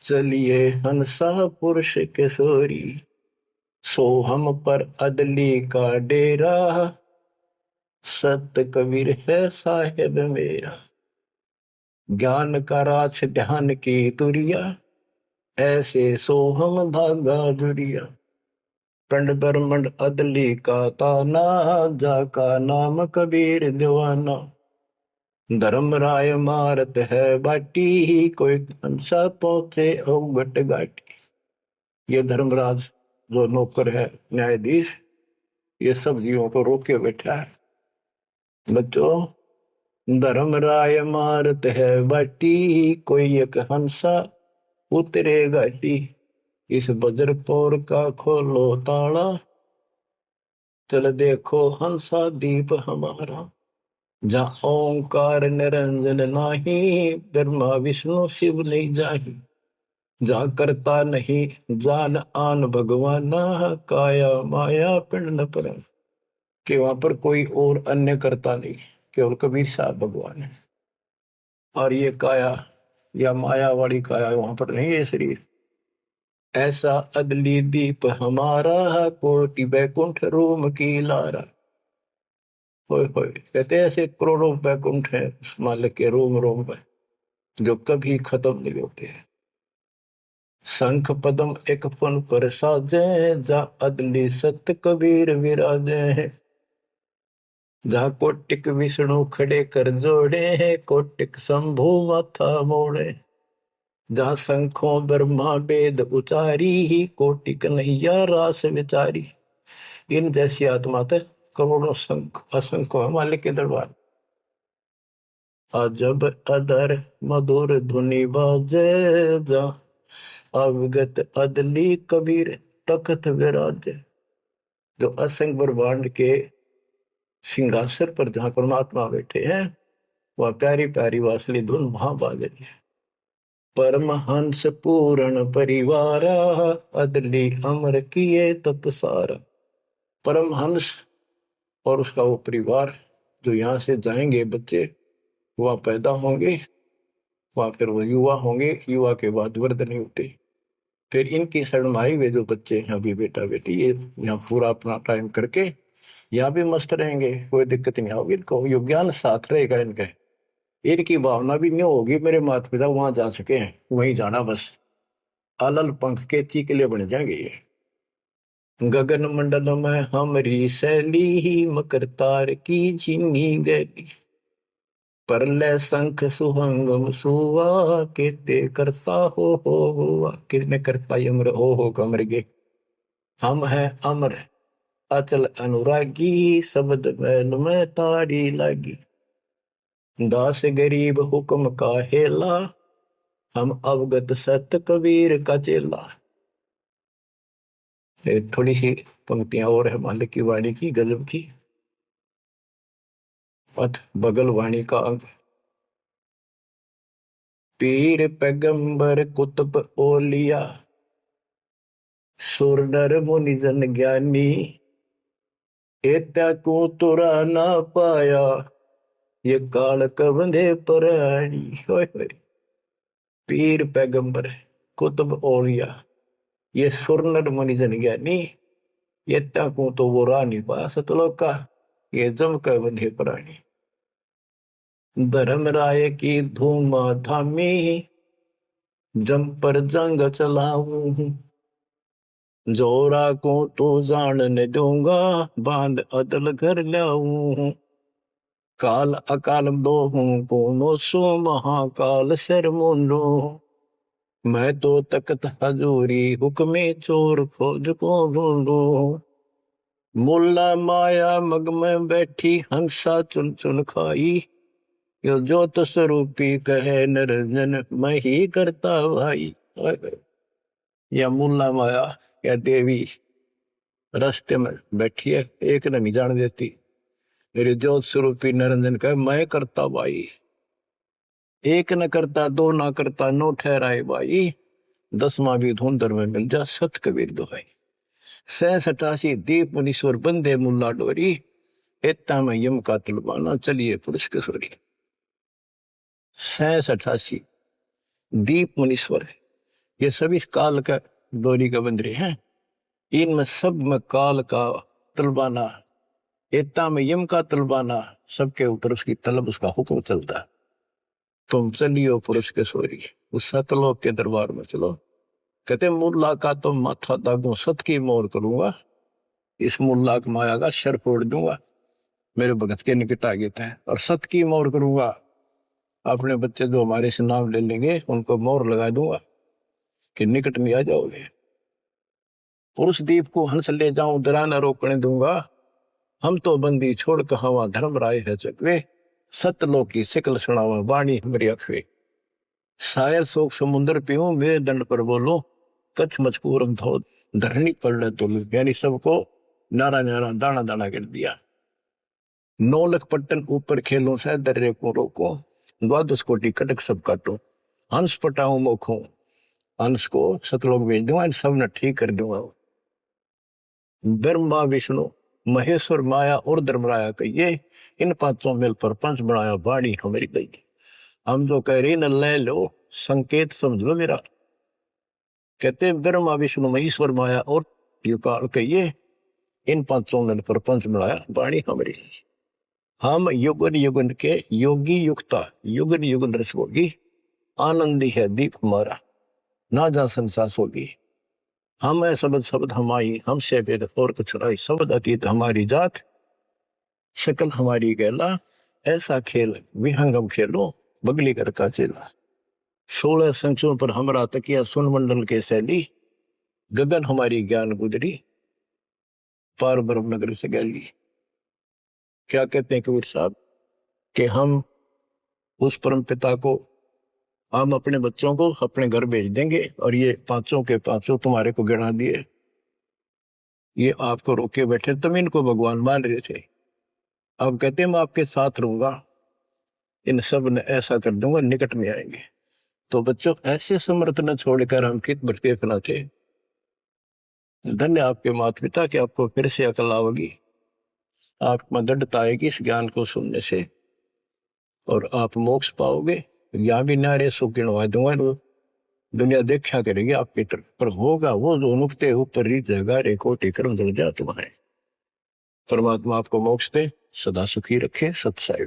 चलिए हंसा पुरुष किशोरी। सो हम पर अदली का डेरा, सत कबीर है साहेब मेरा। ज्ञान का राछ ध्यान की तुरिया, ऐसे सो हम धागा जुरिया। पिंड ब्रह्मंड अदली का ताना, जाका नाम कबीर दीवाना। धर्म राय मारत है बाटी, कोई हंसा पहुंचे अवगट घाटी। ये धर्मराज जो नौकर है न्यायाधीश, ये सब जीवों को रोके बैठा है। बच्चों, धर्म राय मारत है बाटी, कोई एक हंसा उतरे घाटी। इस बजरपुर का खोलो ताला, चल देखो हंसा दीप हमारा। जहाँ ओंकार निरंजन नाही, ब्रह्मा विष्णु शिव नहीं जाही। जा करता नहीं जान आन भगवाना, काया माया पिंड न पर। कि वहां पर कोई और अन्य करता नहीं, केवल कबीर साहब भगवान है। और ये काया या माया वाली काया वहां पर नहीं है शरीर। ऐसा अदली दीप हमारा, कोटि बैकुंठ रोम की लारा। होय होय। कहते हैं ऐसे करोड़ों बैकुंठ है उस मालिक के रोम रोम में, जो कभी खत्म नहीं होते हैं। शंख पदम एक फन पर साजे, जा अदली सत कबीर विराजे हैं। जहाँ कोटिक विष्णु खड़े कर जोड़े हैं, कोटिक शंभु माथा मोड़े। जहाँ शंखों ब्रह्मा वेद उचारी, ही कोटिक नैया रास विचारी। इन जैसी आत्मा थे करोड़ों शंख असंख्य मालिक के दरबार। अजब अदर मधुर धुनि बाजे, जा अवगत अदली कबीर तखत विराजे। जो असंख्य ब्रह्मांड के सिंहासन पर जहां परमात्मा बैठे हैं, वह प्यारी प्यारी वासली धुन वहां बाज रही है। परमहंस पूर्ण परिवार, अदली अमर किए तपसार। परमहंस और उसका वो परिवार, जो यहाँ से जाएंगे बच्चे, वह पैदा होंगे, वह फिर वो युवा होंगे, युवा के बाद वृद्ध नहीं होते। फिर इनकी शरणमाई वे जो बच्चे हैं अभी बेटा बेटी, ये यहाँ पूरा अपना टाइम करके यहाँ भी मस्त रहेंगे, कोई दिक्कत नहीं होगी इनको। यो ज्ञान साथ रहेगा इनका। इनकी भावना भी नहीं होगी मेरे माता पिता वहां जा चुके हैं, वहीं जाना बस। अलल पंख के चीकले बन जाएंगे ये। गगन मंडल में हमरी शैली, ही मकर तार की चीनी गैली। परले शंख सुहंगम सुवा, केते करता हो हुआ। किसने करता अमर हो कमर गे। हम हैं अमर अचल अनुरागी, शब्द मैल में ताड़ी लागी। दास गरीब हुक्म का हेला, हम अवगत सत कबीर का चेला। थोड़ी सी पंक्तियां और है मालिक की वाणी की गजब की। पथ बगल वाणी का अंग। पीर पैगंबर कुतुब ओलिया, सुर नर मुनि जन ज्ञानी, एता को तुरा ना पाया, ये काल कबंधे पराणी। पीर पैगंबर कुतुब ओलिया, ये सुर नर मुनि जन ज्ञानी, एता को तो वो रानी पा सतलोक का, ये जम का बंधे पराणी। धर्मराय की धूम थामी, जम पर जंग चलाऊं, जोरा को तो जान न दूंगा, बांध अदल घर लाऊं। काल अकाल दो हूं कोनो सो, महाकाल सर मुंडो, मैं तो तकत हजूरी हुक्मे चोर खोज को ढूंढो। मुल्ला माया मग में बैठी, हंसा चुन चुन खाई, यो ज्योत स्वरूपी कहे निरंजन, मैं ही करता भाई। या मुल्ला माया या देवी रास्ते में बैठी है, एक ने नहीं जान देती, मेरे ज्योत स्वरूपी निरंजन कहे मैं करता भाई। एक न करता दो ना करता, नो ठहराए भाई, 10वां भी धुंधर में मिल जा, सत कबीर दुहाई। 87 दीप मुनीश्वर बंदे मुल्ला डोरी, एता में यम का तलवाना, चलिए पुरुष किशोरी। 87 दीप मुनीश्वर है, ये सभी काल का डोरी का बंदरे हैं, इनमें सब में काल का तलबाना, एता में यम का तलबाना, सबके ऊपर उसकी तलब, उसका हुक्म चलता। तुम चलियो पुरुष किशोरी, उस सतलोक के दरबार में चलो। कहते मुल्ला का तो माथा दागू, सत की मोर करूंगा, इस मुल्ला की माया का शर फोड़ दूंगा, मेरे भगत के निकट आ गए थे। और सत की मोर करूंगा, अपने बच्चे जो हमारे से नाम ले लेंगे उनको मोर लगा दूंगा कि निकट में आ जाओगे। पुरुष दीप को हंस ले जाऊं, दरा न रोकने दूंगा, हम तो बंदी छोड़ कहावा, धर्म राय है चकवे, सतलोक की सिकल सुनावा, वाणी हमारी अखवे। शायर शोक समुद्र पीऊं, मेरे दंड पर बोलो, कच्छ मचकूरम धो धरनी पड़ने तो, यानी सबको नारा नारा दाना दाना कर दिया। 9 लख पट्टन ऊपर खेलों से दर्रे को रोको, 12 कोटि कटक सब काटो, हंस पटाऊं मोखों, हंस को सतलोक भेज दूंगा, इन सब ने ठीक कर दूंगा। ब्रह्मा विष्णु महेश्वर माया और धर्मराया कहिए, इन पांचों मिल पर पंच बनाया, वाणी हमारी गई। हम जो कह रही न ले लो, संकेत समझ लो मेरा। कहते ब्रह्मा विष्णु महेश्वर माया और युकाल कहिए, इन पांचों मिल पर पंच बनाया, वाणी हमारी। हम युगन युगन के योगी युक्ता, युगन युगन रस होगी, आनंदी है दीप हमारा, ना जा संसास होगी। हम है शब्द शब्द हमारी, हमसे भेद और कुछ नहीं, शब्द अतीत हमारी जात, शकल हमारी गैला, ऐसा खेल विहंगम खेलो, बगली कर का चेला। 16 संख्यों पर हमरा तकिया, सुन मंडल के शैली, गगन हमारी ज्ञान गुजरी, पार ब्रह्म नगर से गैली। क्या कहते हैं कबीर साहब कि हम उस परम पिता को, हम अपने बच्चों को अपने घर भेज देंगे, और ये पांचों के पांचों तुम्हारे को गिना दिए, ये आपको रोके बैठे, तुम इनको भगवान मान रहे थे। अब कहते हैं मैं आपके साथ रहूंगा, इन सब ने ऐसा कर दूंगा, निकट में आएंगे। तो बच्चों ऐसे समर्थ न छोड़कर हम कित भटके फना थे। धन्य आपके माता पिता कि आपको फिर से अकल आओगी, आपको दृढ़ता आएगी इस ज्ञान को सुनने से, और आप मोक्ष पाओगे। यहाँ भी नारे सो गिनवा दूंगा, दुनिया देखा करेगी आपकी तरफ, पर होगा वो जो नुकते ऊपर रीत जगह रे कोटि कर्म जल जा तुम्हारे। परमात्मा आपको मोक्ष दे, सदा सुखी रखे। सत्साई।